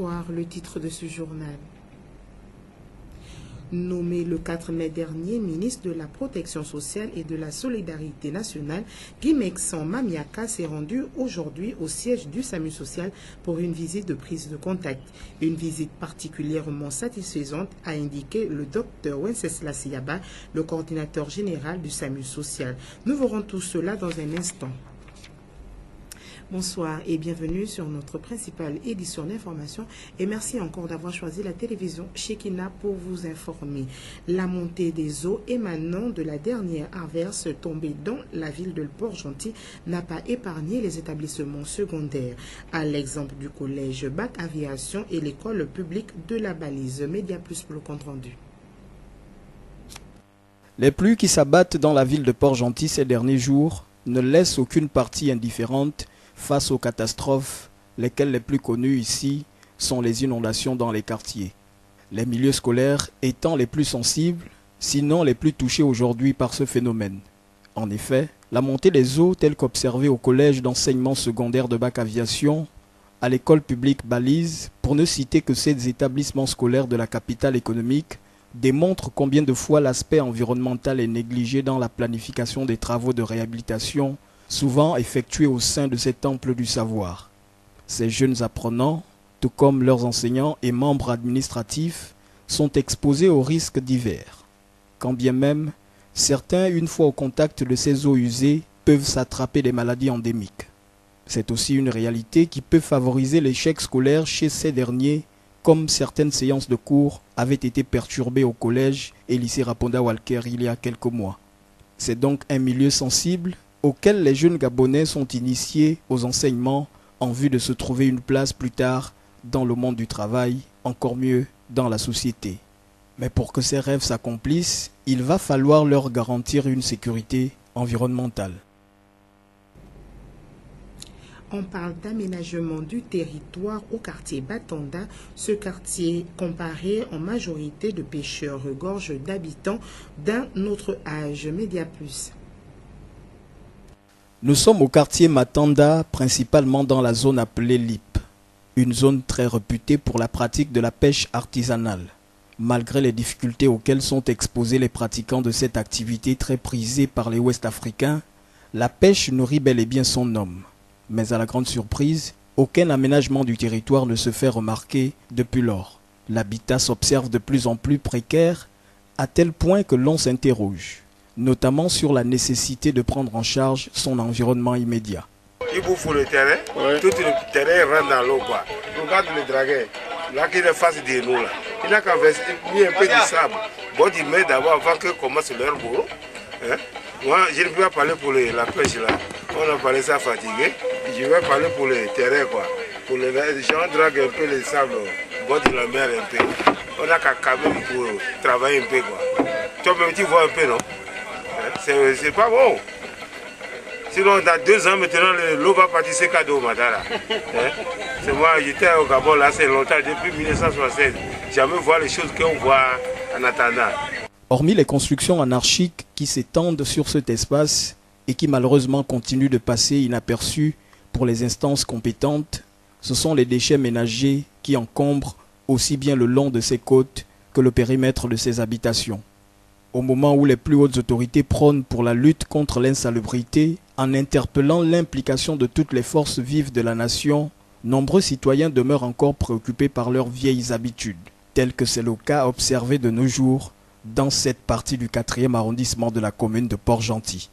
Bonsoir, le titre de ce journal. Nommé le 4 mai dernier ministre de la Protection sociale et de la Solidarité nationale, Guy Mexan Mamiaka s'est rendu aujourd'hui au siège du SAMU social pour une visite de prise de contact. Une visite particulièrement satisfaisante, a indiqué le docteur Wenceslas Yaba, le coordinateur général du SAMU social. Nous verrons tout cela dans un instant. Bonsoir et bienvenue sur notre principale édition d'information et merci encore d'avoir choisi la télévision Shekina pour vous informer. La montée des eaux émanant de la dernière averse tombée dans la ville de Port-Gentil n'a pas épargné les établissements secondaires, à l'exemple du collège Bac Aviation et l'école publique de la Balise. Média Plus pour le compte rendu. Les pluies qui s'abattent dans la ville de Port-Gentil ces derniers jours ne laissent aucune partie indifférente face aux catastrophes, lesquelles les plus connues ici sont les inondations dans les quartiers. Les milieux scolaires étant les plus sensibles, sinon les plus touchés aujourd'hui par ce phénomène. En effet, la montée des eaux telle qu'observée au collège d'enseignement secondaire de Bac Aviation, à l'école publique Balise, pour ne citer que ces établissements scolaires de la capitale économique, démontre combien de fois l'aspect environnemental est négligé dans la planification des travaux de réhabilitation souvent effectués au sein de ces temples du savoir. Ces jeunes apprenants, tout comme leurs enseignants et membres administratifs, sont exposés aux risques divers. Quand bien même, certains, une fois au contact de ces eaux usées, peuvent s'attraper des maladies endémiques. C'est aussi une réalité qui peut favoriser l'échec scolaire chez ces derniers, comme certaines séances de cours avaient été perturbées au collège et lycée Raponda Walker il y a quelques mois. C'est donc un milieu sensible auquel les jeunes Gabonais sont initiés aux enseignements en vue de se trouver une place plus tard dans le monde du travail, encore mieux dans la société. Mais pour que ces rêves s'accomplissent, il va falloir leur garantir une sécurité environnementale. On parle d'aménagement du territoire au quartier Batanda. Ce quartier, comparé en majorité de pêcheurs, regorge d'habitants d'un autre âge. Média Plus. Nous sommes au quartier Matanda, principalement dans la zone appelée Lip, une zone très réputée pour la pratique de la pêche artisanale. Malgré les difficultés auxquelles sont exposés les pratiquants de cette activité très prisée par les Ouest-Africains, la pêche nourrit bel et bien son homme. Mais à la grande surprise, aucun aménagement du territoire ne se fait remarquer depuis lors. L'habitat s'observe de plus en plus précaire, à tel point que l'on s'interroge, notamment sur la nécessité de prendre en charge son environnement immédiat. Il bouffe le terrain, tout le terrain rentre dans l'eau. Regarde le dragueur, là qui est face de nous. Là. Il n'a qu'à mis un peu de sable. Bon, il met d'abord avant que commence leur boulot. Hein? Moi, je ne peux pas parler pour la pêche là. On a parlé ça fatigué. Je vais parler pour le terrain quoi. Pour les gens draguent un peu le sable au bord de la mer un peu. On a qu'à quand même pour travailler un peu quoi. Toi-même tu vois un peu non? C'est pas bon. Sinon, dans 2 ans maintenant, l'eau va partir c'est cadeau, Madara. C'est moi, j'étais au Gabon là, c'est longtemps, depuis 1976. Jamais voir les choses qu'on voit en attendant. Hormis les constructions anarchiques qui s'étendent sur cet espace et qui malheureusement continuent de passer inaperçues pour les instances compétentes, ce sont les déchets ménagers qui encombrent aussi bien le long de ces côtes que le périmètre de ces habitations. Au moment où les plus hautes autorités prônent pour la lutte contre l'insalubrité, en interpellant l'implication de toutes les forces vives de la nation, nombreux citoyens demeurent encore préoccupés par leurs vieilles habitudes, tel que c'est le cas observé de nos jours dans cette partie du 4e arrondissement de la commune de Port-Gentil.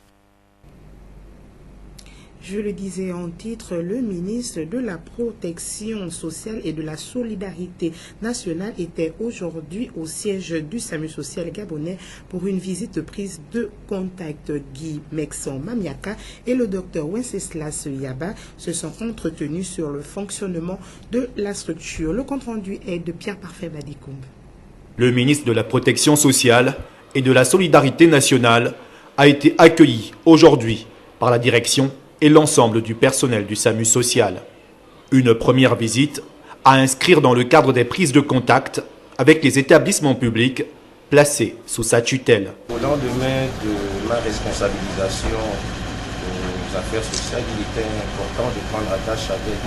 Je le disais en titre, le ministre de la Protection sociale et de la Solidarité nationale était aujourd'hui au siège du SAMU social gabonais pour une visite de prise de contact. Guy Mexan Mamiaka et le docteur Wenceslas Yaba se sont entretenus sur le fonctionnement de la structure. Le compte-rendu est de Pierre-Parfait Badikoum. Le ministre de la Protection sociale et de la Solidarité nationale a été accueilli aujourd'hui par la direction et l'ensemble du personnel du SAMU social. Une première visite à inscrire dans le cadre des prises de contact avec les établissements publics placés sous sa tutelle. Au lendemain de ma responsabilisation aux affaires sociales, il était important de prendre attache avec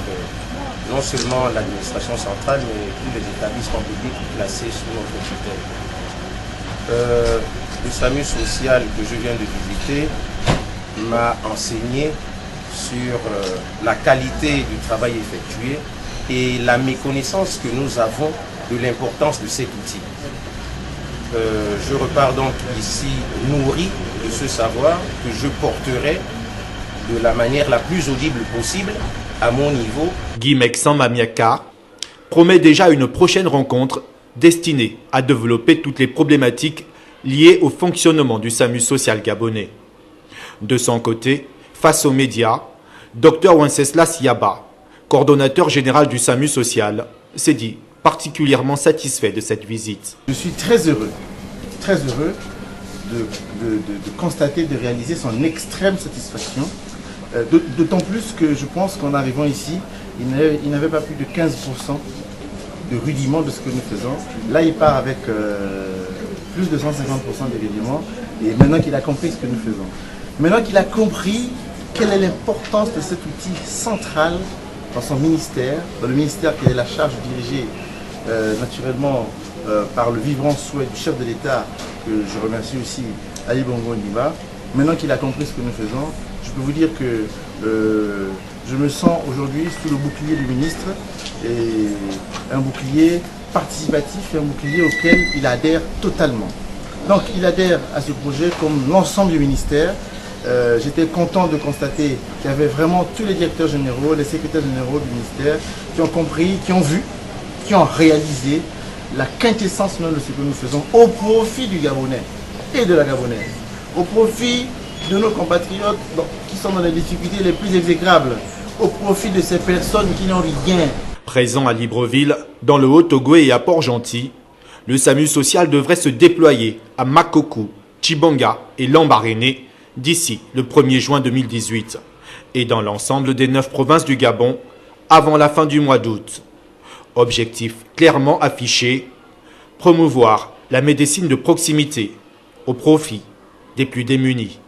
non seulement l'administration centrale, mais tous les établissements publics placés sous notre tutelle. Le SAMU social que je viens de visiter m'a enseigné sur la qualité du travail effectué et la méconnaissance que nous avons de l'importance de cet outil. Je repars donc ici nourri de ce savoir que je porterai de la manière la plus audible possible à mon niveau. Guy Meksan Mamiaka promet déjà une prochaine rencontre destinée à développer toutes les problématiques liées au fonctionnement du SAMU social gabonais. De son côté, face aux médias, Dr Wenceslas Yaba, coordonnateur général du SAMU social, s'est dit particulièrement satisfait de cette visite. Je suis très heureux de constater, de réaliser son extrême satisfaction. D'autant plus que je pense qu'en arrivant ici, il n'avait pas plus de 15% de rudiments de ce que nous faisons. Là, il part avec plus de 150% de rudiments. Et maintenant qu'il a compris ce que nous faisons, maintenant qu'il a compris quelle est l'importance de cet outil central dans son ministère, dans le ministère qui est la charge dirigée naturellement par le vibrant souhait du chef de l'État, que je remercie aussi, Ali Bongo Ondimba. Maintenant qu'il a compris ce que nous faisons, je peux vous dire que je me sens aujourd'hui sous le bouclier du ministre, et un bouclier participatif et un bouclier auquel il adhère totalement. Donc il adhère à ce projet comme l'ensemble du ministère. J'étais content de constater qu'il y avait vraiment tous les directeurs généraux, les secrétaires généraux du ministère qui ont compris, qui ont vu, qui ont réalisé la quintessence même de ce que nous faisons au profit du Gabonais et de la Gabonaise, au profit de nos compatriotes qui sont dans les difficultés les plus exécrables, au profit de ces personnes qui n'ont rien. Présent à Libreville, dans le Haut-Togo et à Port-Gentil, le SAMU social devrait se déployer à Makokou, Tchibanga et Lambaréné d'ici le 1er juin 2018 et dans l'ensemble des 9 provinces du Gabon avant la fin du mois d'août. Objectif clairement affiché, promouvoir la médecine de proximité au profit des plus démunis.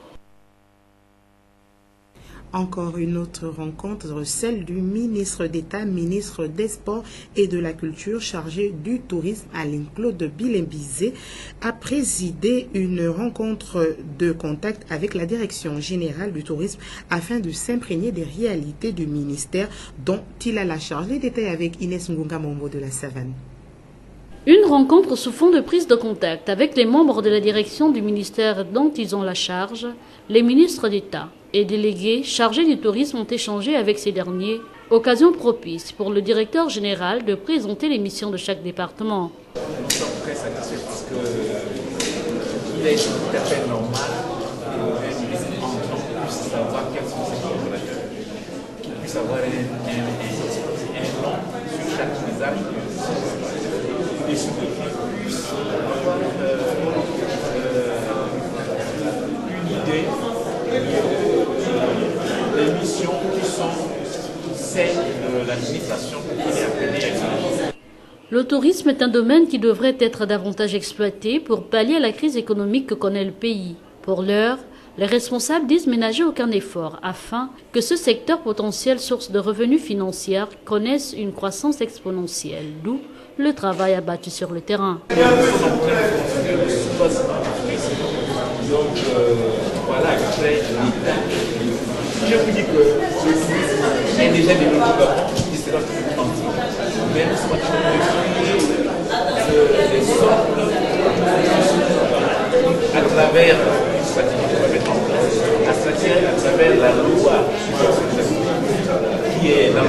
Encore une autre rencontre, celle du ministre d'État, ministre des Sports et de la Culture chargé du tourisme, Alain-Claude Bilembizé, a présidé une rencontre de contact avec la Direction générale du tourisme afin de s'imprégner des réalités du ministère dont il a la charge. Les détails avec Inès Ngunga Mombo de la Savane. Une rencontre sous fond de prise de contact avec les membres de la direction du ministère dont ils ont la charge, les ministres d'État et délégués chargés du tourisme ont échangé avec ces derniers, occasion propice pour le directeur général de présenter les missions de chaque département. Nous sommes très satisfaits parce qu'il est tout à fait normal qu'on puisse savoir quels sont ces collaborateurs, qu'on puisse avoir un nom sur chaque visage et surtout qu'ils puissent avoir une idée des missions qui sont celles de l'administration qui est appelée à exercer. Le tourisme est un domaine qui devrait être davantage exploité pour pallier à la crise économique que connaît le pays. Pour l'heure, les responsables disent ménager aucun effort afin que ce secteur potentiel source de revenus financiers connaisse une croissance exponentielle, d'où le travail abattu sur le terrain. Donc voilà, après l'État, je vous dis que le tourisme est déjà développé qui sera plus tranquille. Mais nous sommes en train de créer des sortes à travers une stratégie qu'on va mettre en place, à travers la loi qui est dans les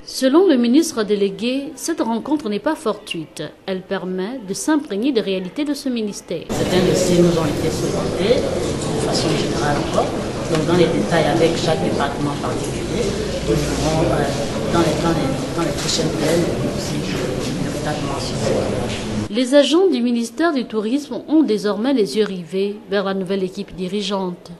Selon le ministre délégué, cette rencontre n'est pas fortuite. Elle permet de s'imprégner des réalités de ce ministère. Certains dossiers nous ont été présentés de façon générale encore, donc dans les détails avec chaque département particulier. Nous verrons dans les prochaines nouvelles aussi le département social. Les agents du ministère du Tourisme ont désormais les yeux rivés vers la nouvelle équipe dirigeante.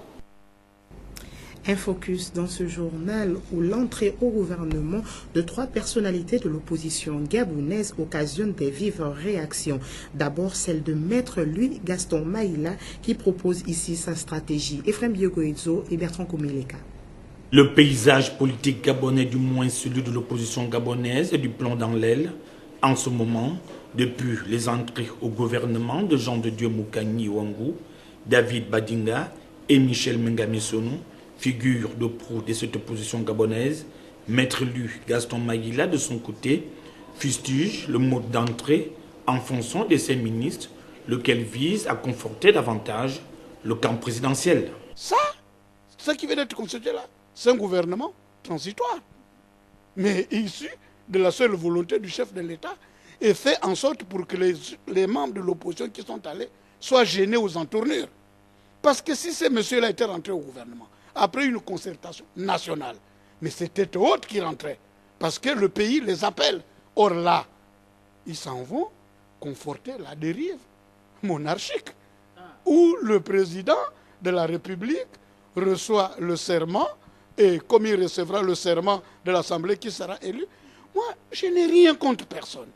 Un focus dans ce journal où l'entrée au gouvernement de 3 personnalités de l'opposition gabonaise occasionne des vives réactions. D'abord celle de Maître Louis Gaston Maïla qui propose ici sa stratégie. Ephraim Biogoïdzo et Bertrand Komileka. Le paysage politique gabonais, du moins celui de l'opposition gabonaise, est du plomb dans l'aile. En ce moment, depuis les entrées au gouvernement de Jean de Dieu Moukani Ouangou, David Badinga et Michel Mengamesonu, figure de proue de cette opposition gabonaise, Maître Louis Gaston Maïla, de son côté, fustige le mode d'entrée en fonction de ses ministres, lequel vise à conforter davantage le camp présidentiel. Ça, ce qui vient d'être constitué là, c'est un gouvernement transitoire, mais issu de la seule volonté du chef de l'État, et fait en sorte pour que les membres de l'opposition qui sont allés soient gênés aux entournures. Parce que si ces messieurs-là étaient rentrés au gouvernement, après une concertation nationale, mais c'était autre qui rentrait, parce que le pays les appelle. Or là, ils s'en vont conforter la dérive monarchique, où le président de la République reçoit le serment, et comme il recevra le serment de l'Assemblée qui sera élu, moi, je n'ai rien contre personne.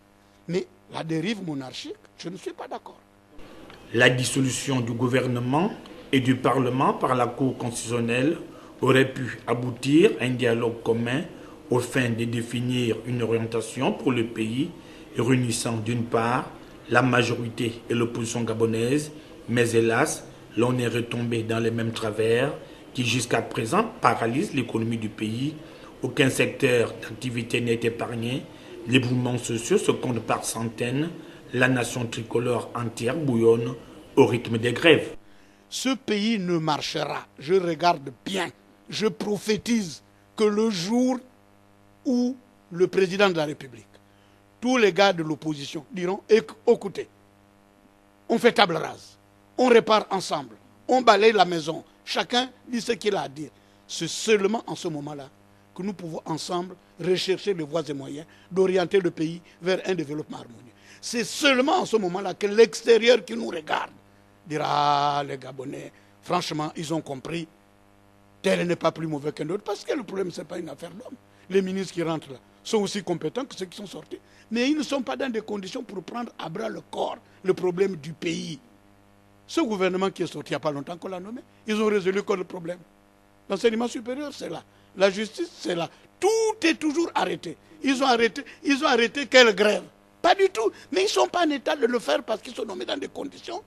Mais la dérive monarchique, je ne suis pas d'accord. La dissolution du gouvernement et du Parlement par la Cour constitutionnelle aurait pu aboutir à un dialogue commun aux fins de définir une orientation pour le pays, réunissant d'une part la majorité et l'opposition gabonaise, mais hélas, l'on est retombé dans les mêmes travers qui jusqu'à présent paralysent l'économie du pays. Aucun secteur d'activité n'est épargné, les mouvements sociaux se comptent par centaines, la nation tricolore entière bouillonne au rythme des grèves. Ce pays ne marchera, je regarde bien, je prophétise que le jour où le président de la République, tous les gars de l'opposition diront « Écoutez, on fait table rase, on répare ensemble, on balaye la maison, chacun dit ce qu'il a à dire ». C'est seulement en ce moment-là que nous pouvons ensemble rechercher les voies et moyens d'orienter le pays vers un développement harmonieux. C'est seulement en ce moment-là que l'extérieur qui nous regarde dira « les Gabonais, franchement, ils ont compris, tel n'est pas plus mauvais qu'un autre ». Parce que le problème, ce n'est pas une affaire d'homme. Les ministres qui rentrent là sont aussi compétents que ceux qui sont sortis. Mais ils ne sont pas dans des conditions pour prendre à bras le corps le problème du pays. Ce gouvernement qui est sorti il n'y a pas longtemps qu'on l'a nommé, ils ont résolu quoi le problème? L'enseignement supérieur, c'est là. La justice, c'est là. Tout est toujours arrêté. Ils ont arrêté quelle grève? Pas du tout. Mais ils ne sont pas en état de le faire parce qu'ils sont nommés dans des conditions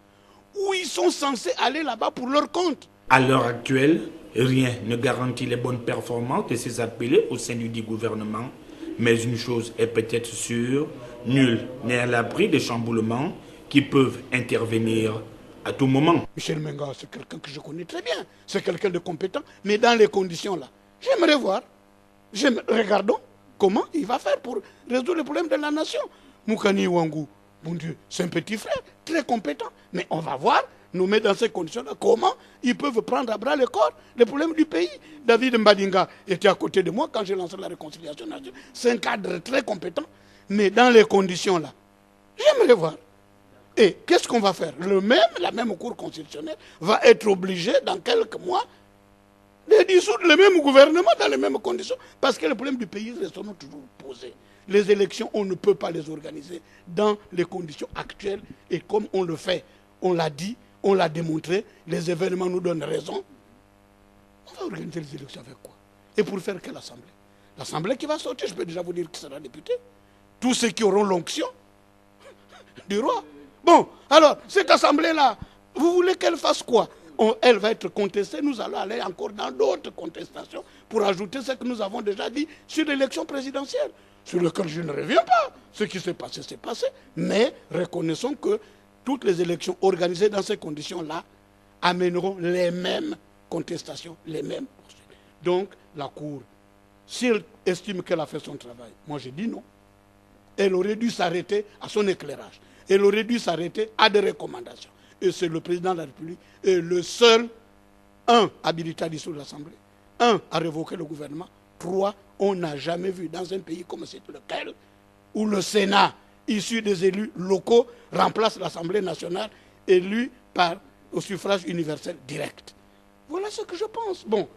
où ils sont censés aller là-bas pour leur compte. À l'heure actuelle, rien ne garantit les bonnes performances de ces appelés au sein du dit gouvernement. Mais une chose est peut-être sûre, nul n'est à l'abri des chamboulements qui peuvent intervenir à tout moment. Michel Menga, c'est quelqu'un que je connais très bien. C'est quelqu'un de compétent. Mais dans les conditions là, j'aimerais voir. Regardons comment il va faire pour résoudre les problèmes de la nation. Moukani Ouangou, bon Dieu, c'est un petit frère, très compétent. Mais on va voir, nommé dans ces conditions-là, comment ils peuvent prendre à bras le corps les problèmes du pays. David Mbadinga était à côté de moi quand j'ai lancé la réconciliation nationale. C'est un cadre très compétent. Mais dans les conditions-là, j'aimerais voir. Et qu'est-ce qu'on va faire? La même Cour constitutionnelle va être obligée, dans quelques mois, de dissoudre le même gouvernement dans les mêmes conditions. Parce que les problèmes du pays resteront toujours posés. Les élections, on ne peut pas les organiser dans les conditions actuelles. Et comme on le fait, on l'a dit, on l'a démontré, les événements nous donnent raison. On va organiser les élections avec quoi? Et pour faire quelle assemblée? L'assemblée qui va sortir, je peux déjà vous dire qui sera député. Tous ceux qui auront l'onction du roi. Bon, alors, cette assemblée-là, vous voulez qu'elle fasse quoi? Elle va être contestée, nous allons aller encore dans d'autres contestations pour ajouter ce que nous avons déjà dit sur l'élection présidentielle, sur lequel je ne reviens pas. Ce qui s'est passé, c'est passé. Mais reconnaissons que toutes les élections organisées dans ces conditions-là amèneront les mêmes contestations, les mêmes poursuites. Donc, la Cour, si elle estime qu'elle a fait son travail, moi je dis non. Elle aurait dû s'arrêter à son éclairage. Elle aurait dû s'arrêter à des recommandations. Et c'est le président de la République et le seul, un, habilité à dissoudre l'Assemblée, un, à révoquer le gouvernement, trois, on n'a jamais vu dans un pays comme c'est lequel, où le Sénat, issu des élus locaux, remplace l'Assemblée nationale, élue au suffrage universel direct. Voilà ce que je pense. Bon,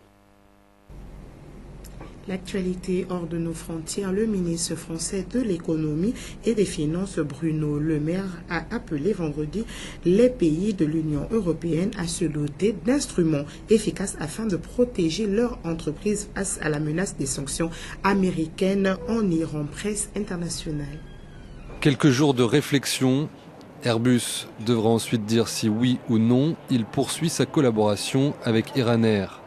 L'actualité hors de nos frontières, le ministre français de l'économie et des finances Bruno Le Maire a appelé vendredi les pays de l'Union européenne à se doter d'instruments efficaces afin de protéger leurs entreprises face à la menace des sanctions américaines en Iran. Presse internationale. Quelques jours de réflexion. Airbus devra ensuite dire si oui ou non il poursuit sa collaboration avec Iran Air.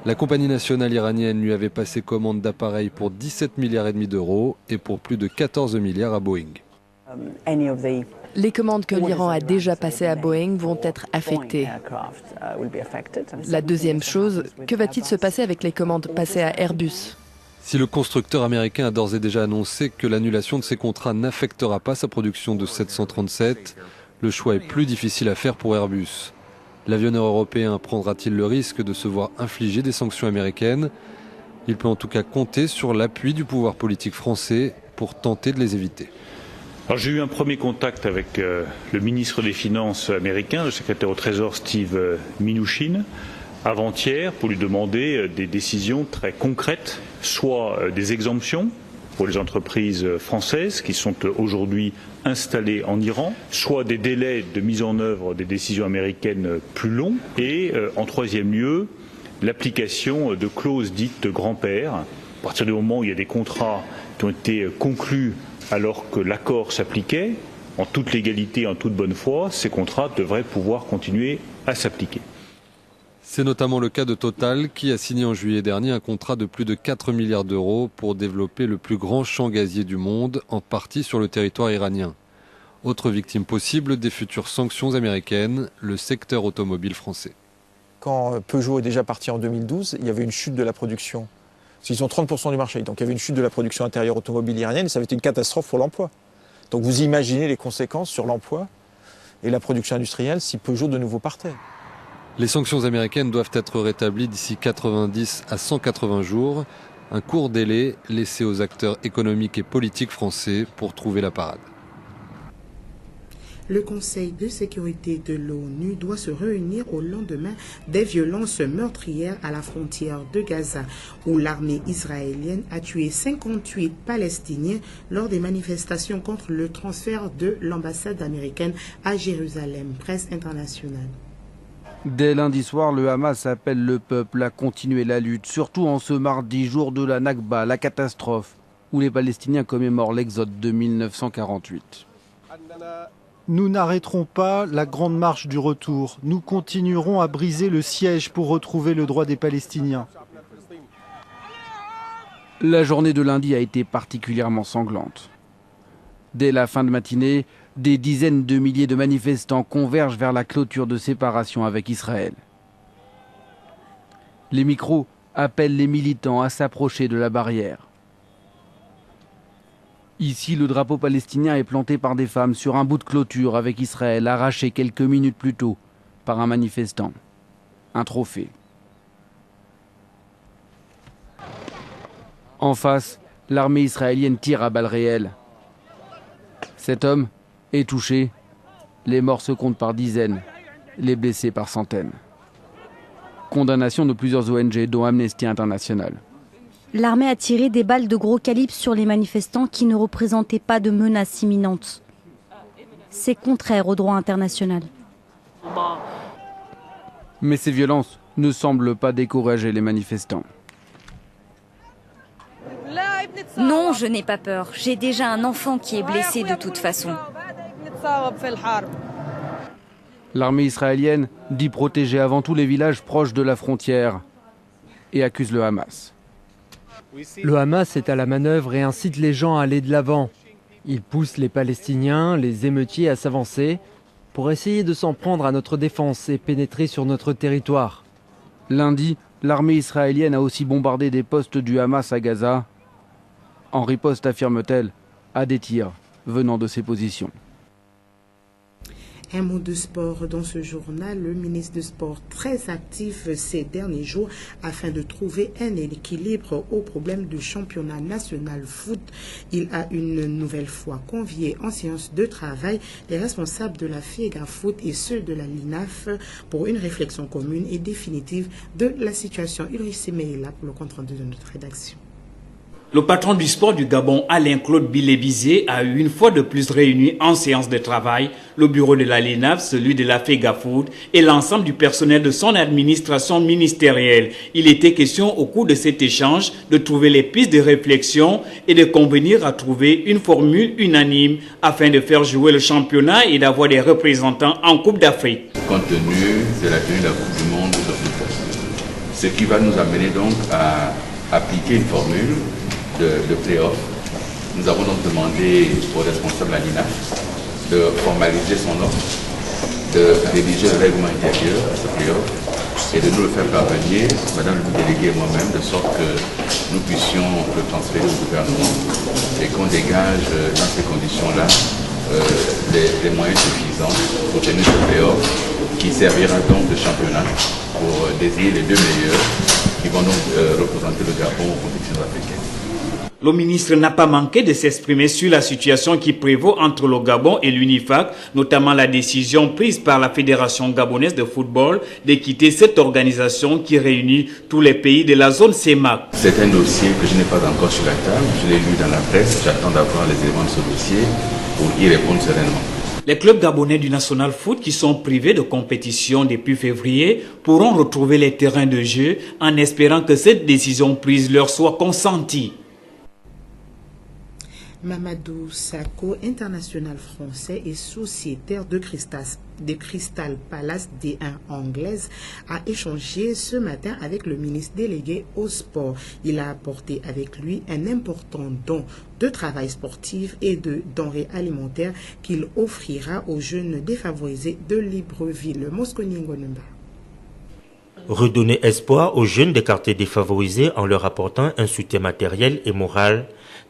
La compagnie nationale iranienne lui avait passé commande d'appareils pour 17 milliards et demi d'euros et pour plus de 14 milliards à Boeing. Les commandes que l'Iran a déjà passées à Boeing vont être affectées. La deuxième chose, que va-t-il se passer avec les commandes passées à Airbus ? Si le constructeur américain a d'ores et déjà annoncé que l'annulation de ses contrats n'affectera pas sa production de 737, le choix est plus difficile à faire pour Airbus. L'avionneur européen prendra-t-il le risque de se voir infliger des sanctions américaines ? Il peut en tout cas compter sur l'appui du pouvoir politique français pour tenter de les éviter. J'ai eu un premier contact avec le ministre des Finances américain, le secrétaire au Trésor Steve Mnuchin, avant-hier pour lui demander des décisions très concrètes, soit des exemptions pour les entreprises françaises qui sont aujourd'hui installées en Iran, soit des délais de mise en œuvre des décisions américaines plus longs, et en troisième lieu, l'application de clauses dites de grand-père. À partir du moment où il y a des contrats qui ont été conclus alors que l'accord s'appliquait, en toute légalité, en toute bonne foi, ces contrats devraient pouvoir continuer à s'appliquer. C'est notamment le cas de Total qui a signé en juillet dernier un contrat de plus de 4 milliards d'euros pour développer le plus grand champ gazier du monde, en partie sur le territoire iranien. Autre victime possible des futures sanctions américaines, le secteur automobile français. Quand Peugeot est déjà parti en 2012, il y avait une chute de la production. Ils ont 30% du marché, donc il y avait une chute de la production intérieure automobile iranienne et ça avait été une catastrophe pour l'emploi. Donc vous imaginez les conséquences sur l'emploi et la production industrielle si Peugeot de nouveau partait. Les sanctions américaines doivent être rétablies d'ici 90 à 180 jours, un court délai laissé aux acteurs économiques et politiques français pour trouver la parade. Le Conseil de sécurité de l'ONU doit se réunir au lendemain des violences meurtrières à la frontière de Gaza, où l'armée israélienne a tué 58 Palestiniens lors des manifestations contre le transfert de l'ambassade américaine à Jérusalem. Presse internationale. Dès lundi soir, le Hamas appelle le peuple à continuer la lutte, surtout en ce mardi, jour de la Nakba, la catastrophe, où les Palestiniens commémorent l'exode de 1948. Nous n'arrêterons pas la grande marche du retour. Nous continuerons à briser le siège pour retrouver le droit des Palestiniens. La journée de lundi a été particulièrement sanglante. Dès la fin de matinée, des dizaines de milliers de manifestants convergent vers la clôture de séparation avec Israël. Les micros appellent les militants à s'approcher de la barrière. Ici, le drapeau palestinien est planté par des femmes sur un bout de clôture avec Israël arraché quelques minutes plus tôt par un manifestant. Un trophée. En face, l'armée israélienne tire à balles réelles. Cet homme est touché. Les morts se comptent par dizaines, les blessés par centaines. Condamnation de plusieurs ONG, dont Amnesty International. L'armée a tiré des balles de gros calibre sur les manifestants qui ne représentaient pas de menace imminente. C'est contraire au droit international. Mais ces violences ne semblent pas décourager les manifestants. Non, je n'ai pas peur. J'ai déjà un enfant qui est blessé de toute façon. L'armée israélienne dit protéger avant tout les villages proches de la frontière et accuse le Hamas. Le Hamas est à la manœuvre et incite les gens à aller de l'avant. Il pousse les Palestiniens, les émeutiers à s'avancer pour essayer de s'en prendre à notre défense et pénétrer sur notre territoire. Lundi, l'armée israélienne a aussi bombardé des postes du Hamas à Gaza. En riposte, affirme-t-elle, à des tirs venant de ses positions. Un mot de sport dans ce journal. Le ministre du Sport très actif ces derniers jours afin de trouver un équilibre au problème du championnat national foot. Il a une nouvelle fois convié en séance de travail les responsables de la FIEGA Foot et ceux de la LINAF pour une réflexion commune et définitive de la situation. Ulrich Semeila pour le compte rendu de notre rédaction. Le patron du sport du Gabon, Alain-Claude Bilébizé, a eu une fois de plus réuni en séance de travail le bureau de la LENAF, celui de la FEGAFOOD et l'ensemble du personnel de son administration ministérielle. Il était question au cours de cet échange de trouver les pistes de réflexion et de convenir à trouver une formule unanime afin de faire jouer le championnat et d'avoir des représentants en Coupe d'Afrique. Compte tenu de la tenue de la Coupe du Monde de football, ce qui va nous amener donc à appliquer une formule de play-off. Nous avons donc demandé au responsable à l'INAF de formaliser son offre, de rédiger le règlement intérieur à ce play-off et de nous le faire parvenir, Madame le délégué et moi-même, de sorte que nous puissions le transférer au gouvernement et qu'on dégage dans ces conditions-là les moyens suffisants pour tenir ce play-off qui servira donc de championnat pour désigner les deux meilleurs qui vont donc représenter le Gabon aux compétitions africaines. Le ministre n'a pas manqué de s'exprimer sur la situation qui prévaut entre le Gabon et l'UNIFAC, notamment la décision prise par la Fédération gabonaise de football de quitter cette organisation qui réunit tous les pays de la zone CEMAC. C'est un dossier que je n'ai pas encore sur la table, je l'ai lu dans la presse, j'attends d'avoir les éléments de ce dossier pour y répondre sereinement. Les clubs gabonais du National Foot qui sont privés de compétition depuis février pourront retrouver les terrains de jeu en espérant que cette décision prise leur soit consentie. Mamadou Sakho, international français et sociétaire de Crystal Palace D1 anglaise, a échangé ce matin avec le ministre délégué au sport. Il a apporté avec lui un important don de travail sportif et de denrées alimentaires qu'il offrira aux jeunes défavorisés de Libreville. Mosconi-Ngonumba. Redonner espoir aux jeunes des quartiers défavorisés en leur apportant un soutien matériel et moral.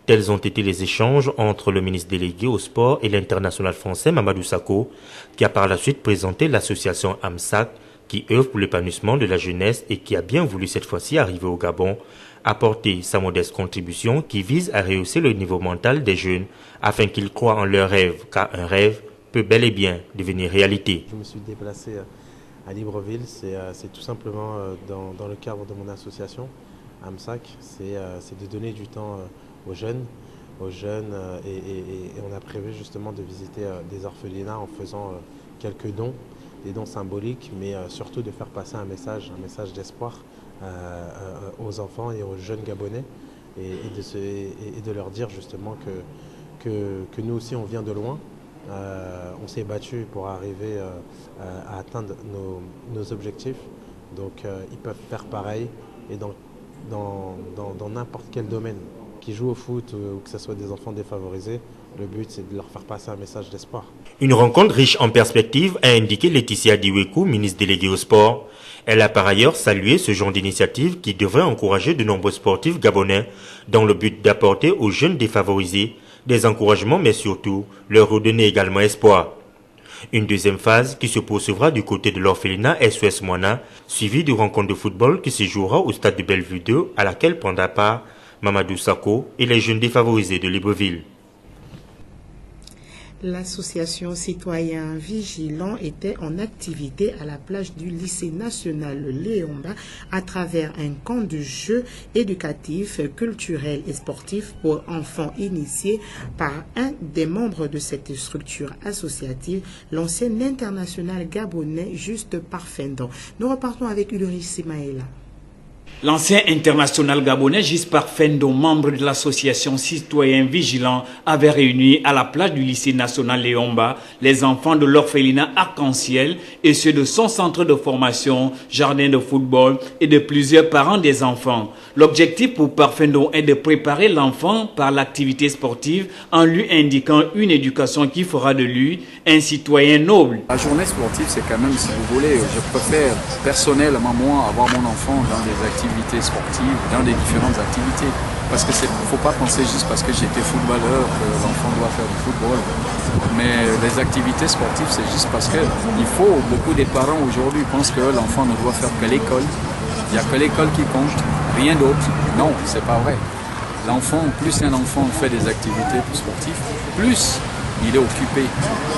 Tels ont été les échanges entre le ministre délégué au sport et l'international français Mamadou Sakho, qui a par la suite présenté l'association AMSAC, qui œuvre pour l'épanouissement de la jeunesse et qui a bien voulu cette fois-ci arriver au Gabon, apporter sa modeste contribution qui vise à rehausser le niveau mental des jeunes afin qu'ils croient en leurs rêves, car un rêve peut bel et bien devenir réalité. Je me suis déplacé à Libreville, c'est tout simplement dans le cadre de mon association AMSAC, c'est de donner du temps aux jeunes et on a prévu justement de visiter des orphelinats en faisant quelques dons, des dons symboliques, mais surtout de faire passer un message d'espoir aux enfants et aux jeunes Gabonais et de leur dire justement que nous aussi on vient de loin, on s'est battu pour arriver à atteindre nos objectifs, donc ils peuvent faire pareil et dans n'importe quel domaine. Qui jouent au foot ou que ce soit des enfants défavorisés, le but c'est de leur faire passer un message d'espoir. Une rencontre riche en perspectives a indiqué Laetitia Diwekou, ministre déléguée au sport. Elle a par ailleurs salué ce genre d'initiative qui devrait encourager de nombreux sportifs gabonais dans le but d'apporter aux jeunes défavorisés des encouragements mais surtout leur redonner également espoir. Une deuxième phase qui se poursuivra du côté de l'orphelinat SOS Moana, suivie d'une rencontre de football qui se jouera au stade de Bellevue 2 à laquelle prendra part Mamadou Sakho et les jeunes défavorisés de Libreville. L'association Citoyens Vigilants était en activité à la plage du lycée national Léomba à travers un camp de jeux éducatifs, culturels et sportifs pour enfants initiés par un des membres de cette structure associative, l'ancien international gabonais Juste Parfendon. Nous repartons avec Ulrich Simaela. L'ancien international gabonais Gispar Fendo, membre de l'association Citoyens Vigilants, avait réuni à la plage du lycée national Léomba les enfants de l'orphelinat Arc-en-Ciel et ceux de son centre de formation, jardin de football et de plusieurs parents des enfants. L'objectif pour Parfendo est de préparer l'enfant par l'activité sportive en lui indiquant une éducation qui fera de lui un citoyen noble. La journée sportive, c'est quand même, si vous voulez, je préfère personnellement moi avoir mon enfant dans des activités sportives, dans des différentes activités. Parce que faut pas penser juste parce que j'étais footballeur que l'enfant doit faire du football. Mais les activités sportives, c'est juste parce que beaucoup des parents aujourd'hui pensent que l'enfant ne doit faire que l'école. Il n'y a que l'école qui compte, rien d'autre. Non, c'est pas vrai. L'enfant, plus un enfant fait des activités sportives, plus il est occupé,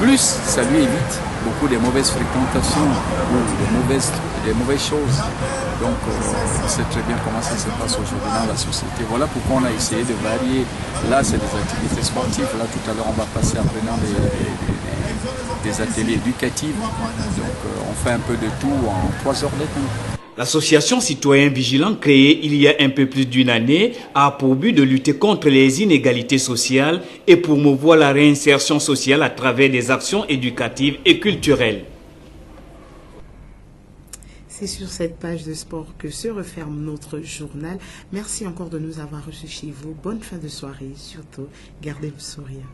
plus ça lui évite beaucoup de mauvaises fréquentations ou des mauvaises choses. Donc on sait très bien comment ça se passe aujourd'hui dans la société. Voilà pourquoi on a essayé de varier. Là, c'est des activités sportives. Là, tout à l'heure, on va passer en prenant des ateliers éducatifs. Donc on fait un peu de tout en 3 heures de temps. L'association Citoyens Vigilants, créée il y a un peu plus d'une année, a pour but de lutter contre les inégalités sociales et promouvoir la réinsertion sociale à travers des actions éducatives et culturelles. C'est sur cette page de sport que se referme notre journal. Merci encore de nous avoir reçus chez vous. Bonne fin de soirée. Surtout, gardez le sourire.